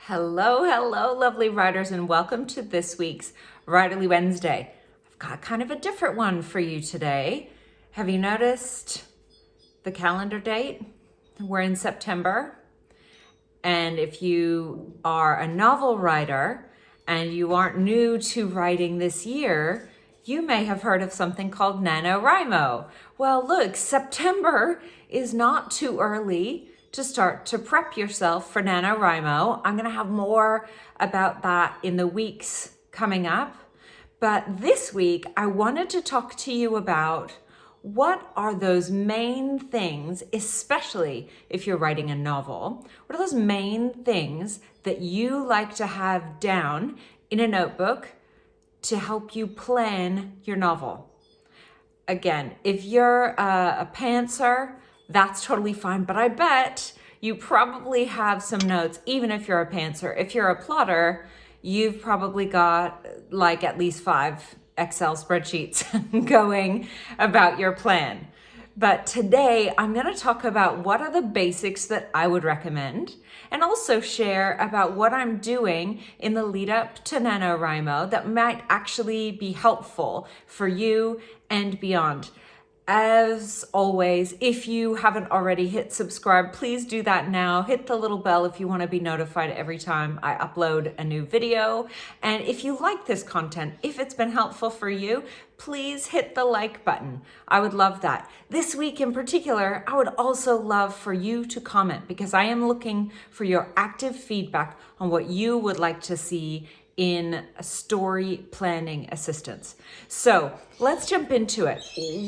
Hello, hello, lovely writers, and welcome to this week's Writerly Wednesday. I've got kind of a different one for you today. Have you noticed the calendar date? We're in September, and if you are a novel writer and you aren't new to writing this year, you may have heard of something called NaNoWriMo. Well, look, September is not too early to start to prep yourself for NaNoWriMo. I'm going to have more about that in the weeks coming up. But this week, I wanted to talk to you about what are those main things, especially if you're writing a novel, what are those main things that you like to have down in a notebook to help you plan your novel? Again, if you're a pantser, that's totally fine, but I bet you probably have some notes, even if you're a pantser. If you're a plotter, you've probably got like at least 5 Excel spreadsheets going about your plan. But today I'm going to talk about what are the basics that I would recommend, and also share about what I'm doing in the lead up to NaNoWriMo that might actually be helpful for you and beyond. As always, if you haven't already hit subscribe, please do that now. Hit the little bell if you want to be notified every time I upload a new video. And if you like this content, if it's been helpful for you, please hit the like button. I would love that. This week in particular, I would also love for you to comment, because I am looking for your active feedback on what you would like to see in story planning assistance. So let's jump into it.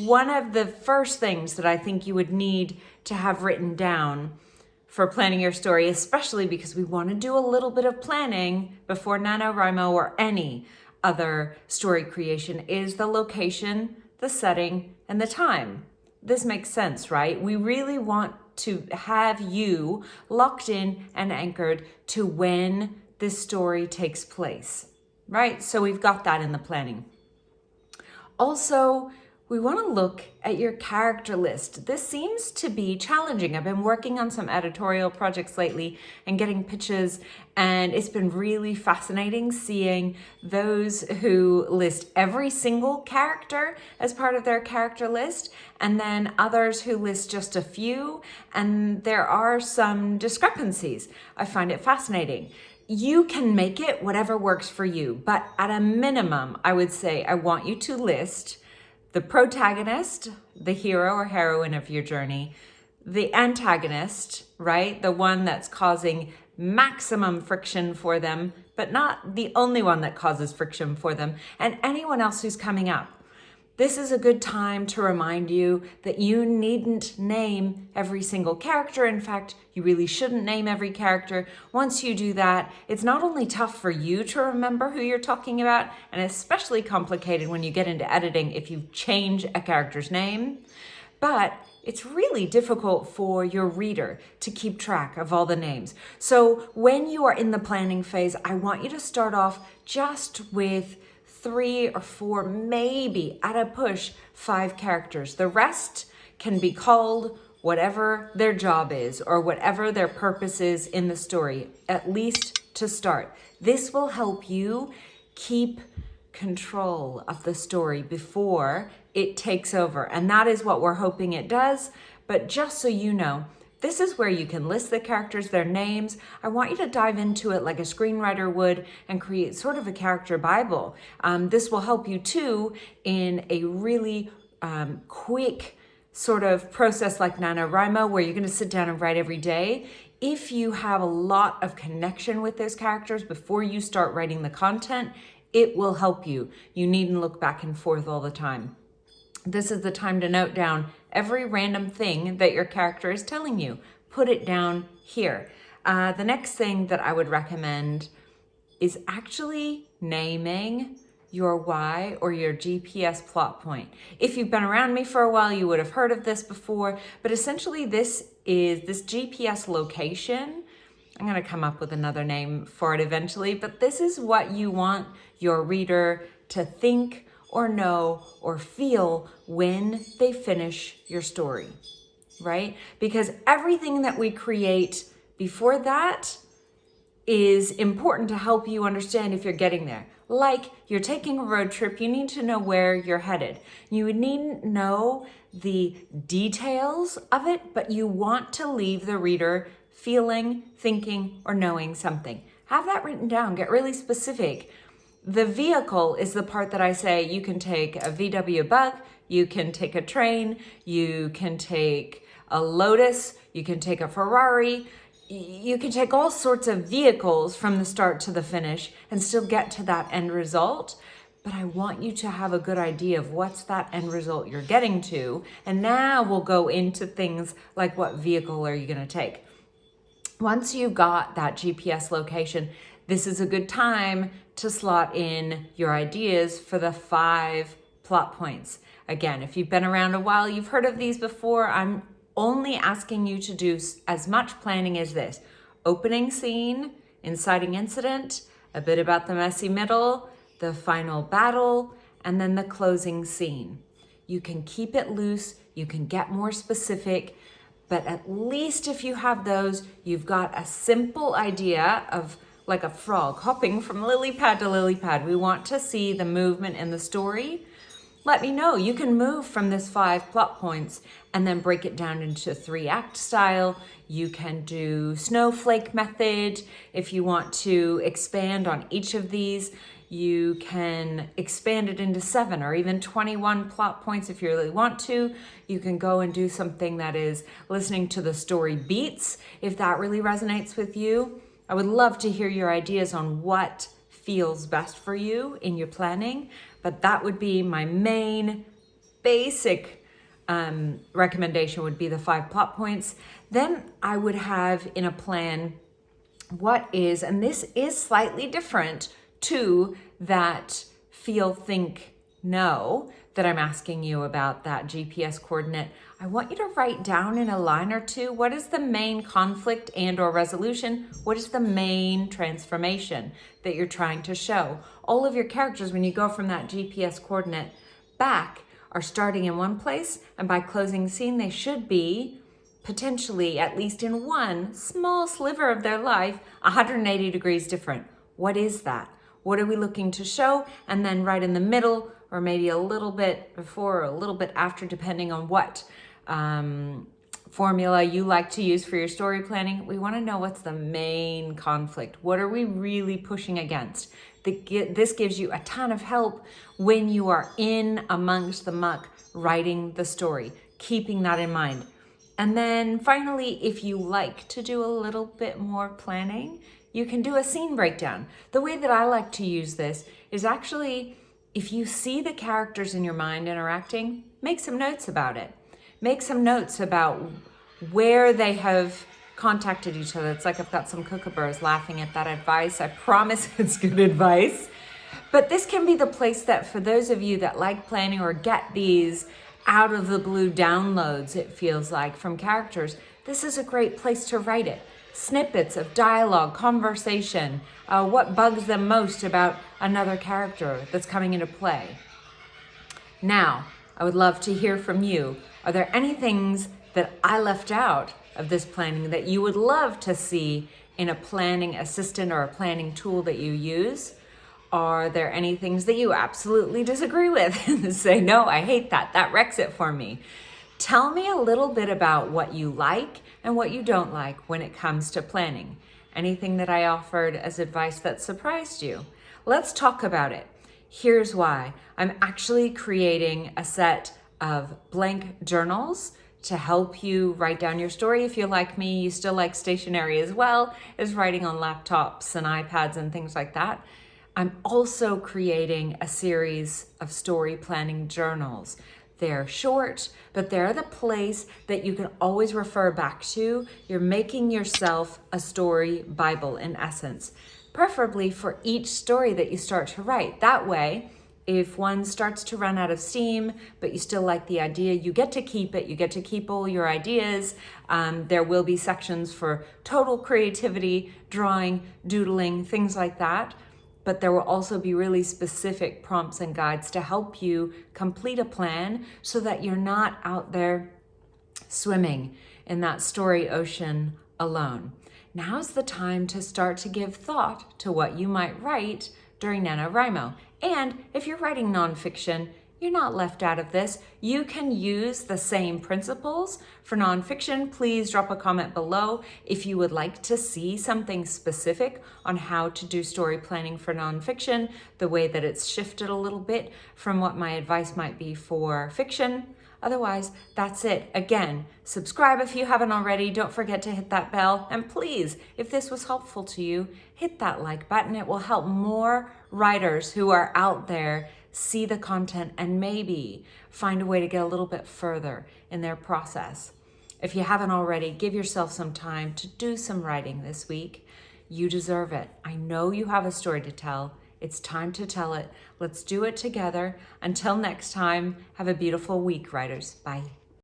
One of the first things that I think you would need to have written down for planning your story, especially because we want to do a little bit of planning before NaNoWriMo or any other story creation, is the location, the setting, and the time. This makes sense, right? We really want to have you locked in and anchored to when this story takes place, right? So we've got that in the planning. Also, we want to look at your character list. This seems to be challenging. I've been working on some editorial projects lately and getting pitches, and it's been really fascinating seeing those who list every single character as part of their character list, and then others who list just a few, and there are some discrepancies. I find it fascinating. You can make it whatever works for you, but at a minimum, I would say I want you to list the protagonist, the hero or heroine of your journey, the antagonist, right? The one that's causing maximum friction for them, but not the only one that causes friction for them, and anyone else who's coming up. This is a good time to remind you that you needn't name every single character. In fact, you really shouldn't name every character. Once you do that, it's not only tough for you to remember who you're talking about, and especially complicated when you get into editing if you change a character's name, but it's really difficult for your reader to keep track of all the names. So when you are in the planning phase, I want you to start off just with 3 or 4, maybe at a push, 5 characters. The rest can be called whatever their job is or whatever their purpose is in the story, at least to start. This will help you keep control of the story before it takes over. And that is what we're hoping it does. But just so you know, this is where you can list the characters, their names. I want you to dive into it like a screenwriter would and create sort of a character Bible. This will help you too in a really quick sort of process like NaNoWriMo, where you're going to sit down and write every day. If you have a lot of connection with those characters before you start writing the content, it will help you. You needn't look back and forth all the time. This is the time to note down every random thing that your character is telling you. Put it down here. The next thing that I would recommend is actually naming your why or your GPS plot point. If you've been around me for a while, you would have heard of this before, but essentially this is this GPS location. I'm going to come up with another name for it eventually, but this is what you want your reader to think or know or feel when they finish your story, right? Because everything that we create before that is important to help you understand if you're getting there. Like you're taking a road trip, you need to know where you're headed. You would needn't know the details of it, but you want to leave the reader feeling, thinking, or knowing something. Have that written down, get really specific. The vehicle is the part that I say you can take a VW Bug, you can take a train, you can take a Lotus, you can take a Ferrari, you can take all sorts of vehicles from the start to the finish and still get to that end result. But I want you to have a good idea of what's that end result you're getting to. And now we'll go into things like what vehicle are you going to take. Once you've got that GPS location, this is a good time to slot in your ideas for the 5 plot points. Again, if you've been around a while, you've heard of these before. I'm only asking you to do as much planning as this. Opening scene, inciting incident, a bit about the messy middle, the final battle, and then the closing scene. You can keep it loose, you can get more specific, but at least if you have those, you've got a simple idea of like a frog hopping from lily pad to lily pad. We want to see the movement in the story. Let me know. You can move from this 5 plot points and then break it down into 3-act style. You can do snowflake method. If you want to expand on each of these, you can expand it into 7 or even 21 plot points if you really want to. You can go and do something that is listening to the story beats if that really resonates with you. I would love to hear your ideas on what feels best for you in your planning, but that would be my main basic recommendation would be the 5 plot points. Then I would have in a plan what is, and this is slightly different to that feel, think, know that I'm asking you about, that GPS coordinate. I want you to write down in a line or two, what is the main conflict and or resolution? What is the main transformation that you're trying to show? All of your characters, when you go from that GPS coordinate back, are starting in one place, and by closing scene, they should be potentially, at least in one small sliver of their life, 180 degrees different. What is that? What are we looking to show? And then right in the middle, or maybe a little bit before or a little bit after, depending on what formula you like to use for your story planning, we want to know what's the main conflict. What are we really pushing against? This gives you a ton of help when you are in amongst the muck writing the story, keeping that in mind. And then finally, if you like to do a little bit more planning, you can do a scene breakdown. The way that I like to use this is actually, if you see the characters in your mind interacting, make some notes about it. Make some notes about where they have contacted each other. It's like I've got some kookaburras laughing at that advice. I promise it's good advice. But this can be the place that for those of you that like planning or get these out of the blue downloads, it feels like, from characters, this is a great place to write it. Snippets of dialogue, conversation, what bugs them most about another character that's coming into play. Now, I would love to hear from you. Are there any things that I left out of this planning that you would love to see in a planning assistant or a planning tool that you use? Are there any things that you absolutely disagree with and say, no, I hate that, that wrecks it for me? Tell me a little bit about what you like and what you don't like when it comes to planning. Anything that I offered as advice that surprised you? Let's talk about it. Here's why. I'm actually creating a set of blank journals to help you write down your story. If you're like me, you still like stationery as well as writing on laptops and iPads and things like that. I'm also creating a series of story planning journals. They're short, but they're the place that you can always refer back to. You're making yourself a story Bible in essence, preferably for each story that you start to write. That way, if one starts to run out of steam, but you still like the idea, you get to keep it. You get to keep all your ideas. There will be sections for total creativity, drawing, doodling, things like that. But there will also be really specific prompts and guides to help you complete a plan so that you're not out there swimming in that story ocean alone. now's the time to start to give thought to what you might write during NaNoWriMo. And if you're writing nonfiction, you're not left out of this. You can use the same principles for nonfiction. Please drop a comment below if you would like to see something specific on how to do story planning for nonfiction, the way that it's shifted a little bit from what my advice might be for fiction. Otherwise, that's it. Again, subscribe if you haven't already. Don't forget to hit that bell. And please, if this was helpful to you, hit that like button. It will help more writers who are out there see the content and maybe find a way to get a little bit further in their process. If you haven't already, give yourself some time to do some writing this week. You deserve it. I know you have a story to tell. It's time to tell it. Let's do it together. Until next time, have a beautiful week, writers. Bye.